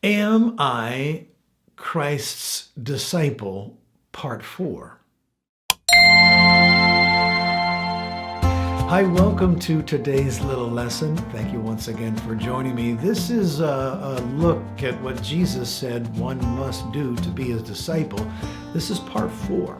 Am I Christ's Disciple? Part 4. Hi, welcome to today's little lesson. Thank you once again for joining me. This is a look at what Jesus said one must do to be his disciple. This is part 4.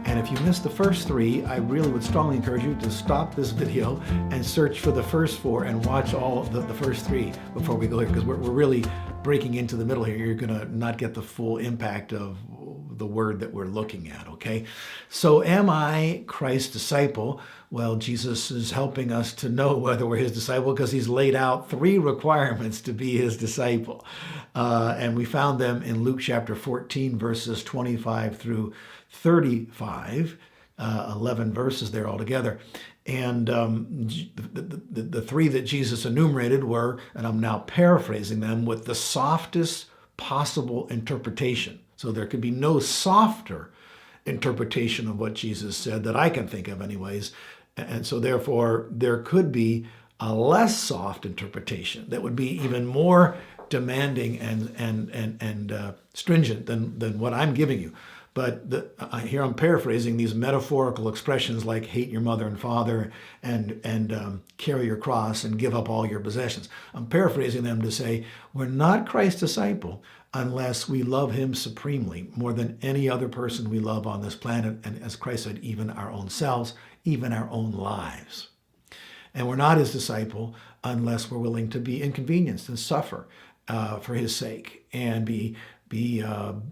And if you missed the first 3, I really would strongly encourage you to stop this video and search for the first 4 and watch all the first 3 before we go here, because we're really breaking into the middle here. You're going to not get the full impact of the word that we're looking at, okay? So am I Christ's disciple? Well, Jesus is helping us to know whether we're his disciple because he's laid out 3 requirements to be his disciple. And we found them in Luke chapter 14, verses 25 through 35, 11 verses there altogether. And the 3 that Jesus enumerated were, and I'm now paraphrasing them, with the softest possible interpretation. So there could be no softer interpretation of what Jesus said that I can think of anyways. And so therefore, there could be a less soft interpretation that would be even more demanding and stringent than what I'm giving you. But here I'm paraphrasing these metaphorical expressions like hate your mother and father and carry your cross and give up all your possessions. I'm paraphrasing them to say we're not Christ's disciple unless we love him supremely, more than any other person we love on this planet, and as Christ said, even our own selves, even our own lives. And we're not his disciple unless we're willing to be inconvenienced and suffer for his sake and be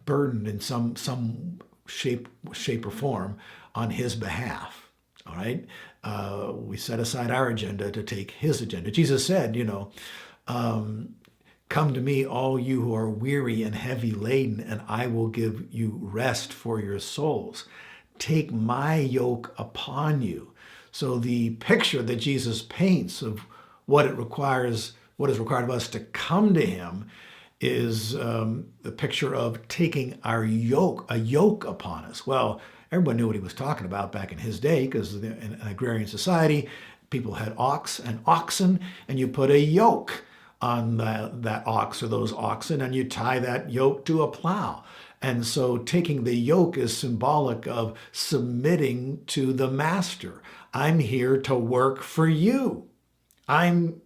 burdened in some shape or form on his behalf. All right, we set aside our agenda to take his agenda. Jesus said, come to me, all you who are weary and heavy laden, and I will give you rest for your souls. Take my yoke upon you. So the picture that Jesus paints of what is required of us to come to him is the picture of taking a yoke upon us. Well, everyone knew what he was talking about back in his day, because in an agrarian society, people had oxen, and you put a yoke on that ox or those oxen, and you tie that yoke to a plow. And so taking the yoke is symbolic of submitting to the master. I'm here to work for you. I'm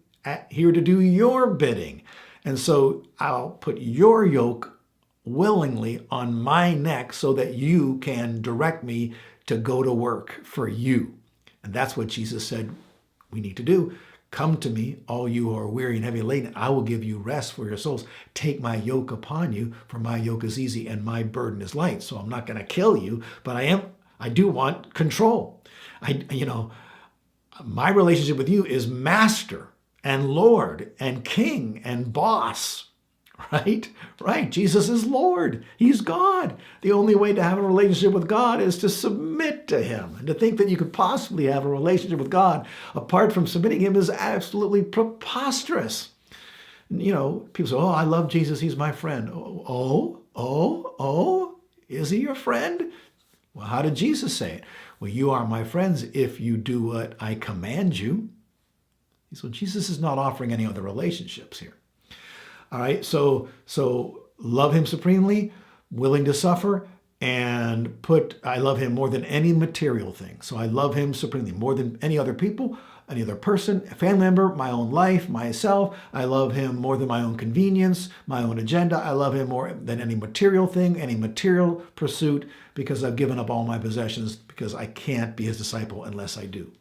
here to do your bidding. And so I'll put your yoke willingly on my neck so that you can direct me to go to work for you. And that's what Jesus said we need to do. Come to me, all you who are weary and heavy laden, I will give you rest for your souls. Take my yoke upon you, for my yoke is easy and my burden is light. So I'm not going to kill you, but I do want control. My relationship with you is master and Lord and King and boss, right? Right. Jesus is Lord. He's God. The only way to have a relationship with God is to submit to him. And to think that you could possibly have a relationship with God apart from submitting him is absolutely preposterous. People say, oh, I love Jesus. He's my friend. Oh, is he your friend? Well, how did Jesus say it? Well, you are my friends if you do what I command you. So Jesus is not offering any other relationships here. All right, so love him supremely, willing to suffer, and I love him more than any material thing. So I love him supremely, more than any other people, any other person, a family member, my own life, myself. I love him more than my own convenience, my own agenda. I love him more than any material thing, any material pursuit, because I've given up all my possessions, because I can't be his disciple unless I do.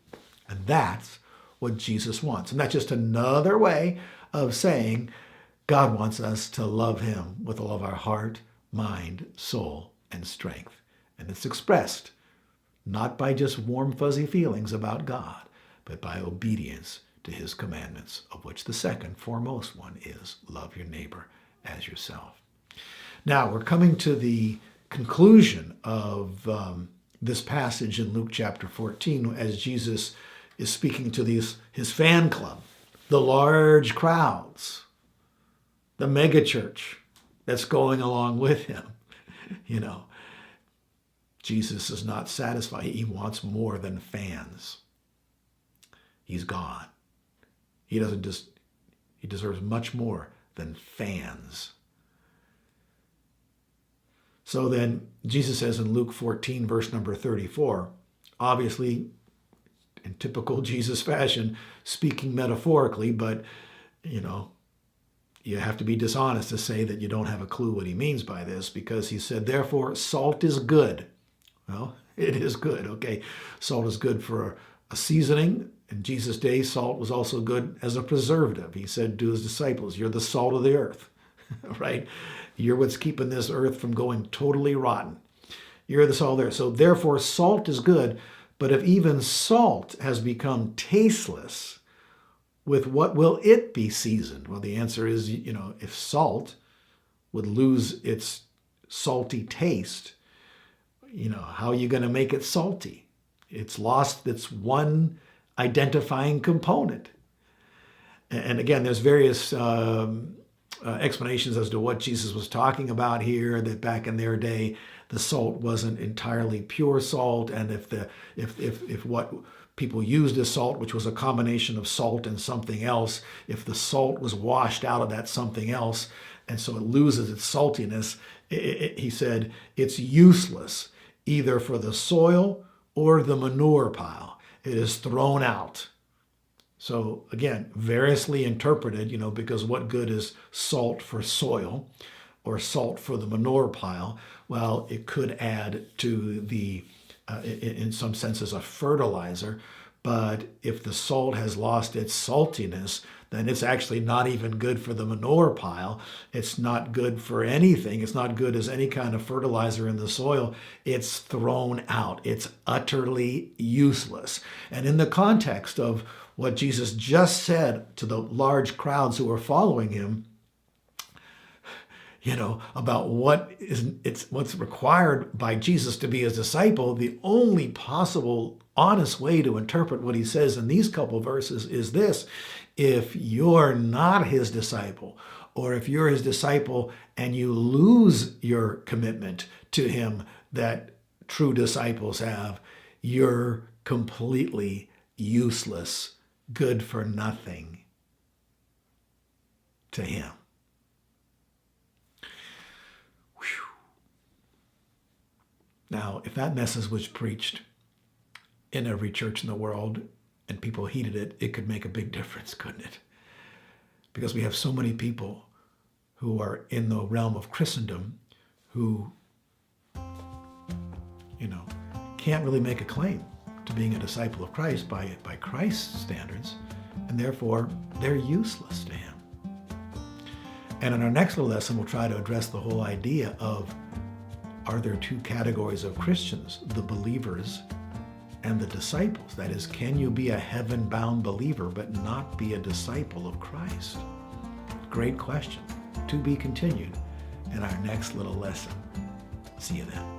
And that's what Jesus wants. And that's just another way of saying God wants us to love him with all of our heart, mind, soul, and strength. And it's expressed not by just warm, fuzzy feelings about God, but by obedience to his commandments, of which the second foremost one is love your neighbor as yourself. Now, we're coming to the conclusion of this passage in Luke chapter 14, as Jesus is speaking to his fan club, the large crowds, the mega church that's going along with him. Jesus is not satisfied. He wants more than fans. He's God. He deserves much more than fans. So then Jesus says in Luke 14, verse number 34, obviously in typical Jesus fashion, speaking metaphorically, but you have to be dishonest to say that you don't have a clue what he means by this, because he said, therefore, salt is good. Well, it is good, okay? Salt is good for a seasoning. In Jesus' day, salt was also good as a preservative. He said to his disciples, you're the salt of the earth, right? You're what's keeping this earth from going totally rotten. You're the salt there. So therefore, salt is good. But if even salt has become tasteless, with what will it be seasoned? Well, the answer is, if salt would lose its salty taste, how are you going to make it salty? It's lost its one identifying component. And again, there's various explanations as to what Jesus was talking about here, that back in their day, the salt wasn't entirely pure salt, and if what people used as salt, which was a combination of salt and something else, if the salt was washed out of that something else, and so it loses its saltiness, he said it's useless either for the soil or the manure pile. It is thrown out. So again, variously interpreted, because what good is salt for soil or salt for the manure pile? Well, it could add to the, in some senses, a fertilizer. But if the salt has lost its saltiness, then it's actually not even good for the manure pile. It's not good for anything. It's not good as any kind of fertilizer in the soil. It's thrown out. It's utterly useless. And in the context of what Jesus just said to the large crowds who were following him, about what's required by Jesus to be his disciple, the only possible honest way to interpret what he says in these couple verses is this: if you're not his disciple, or if you're his disciple and you lose your commitment to him that true disciples have, you're completely useless, good for nothing to him. Whew. Now, if that message was preached in every church in the world and people heeded it, it could make a big difference, couldn't it? Because we have so many people who are in the realm of Christendom who, can't really make a claim to being a disciple of Christ by Christ's standards, and therefore they're useless to him. And in our next little lesson, we'll try to address the whole idea of, are there two categories of Christians, the believers and the disciples? That is, can you be a heaven-bound believer but not be a disciple of Christ? Great question. To be continued in our next little lesson. See you then.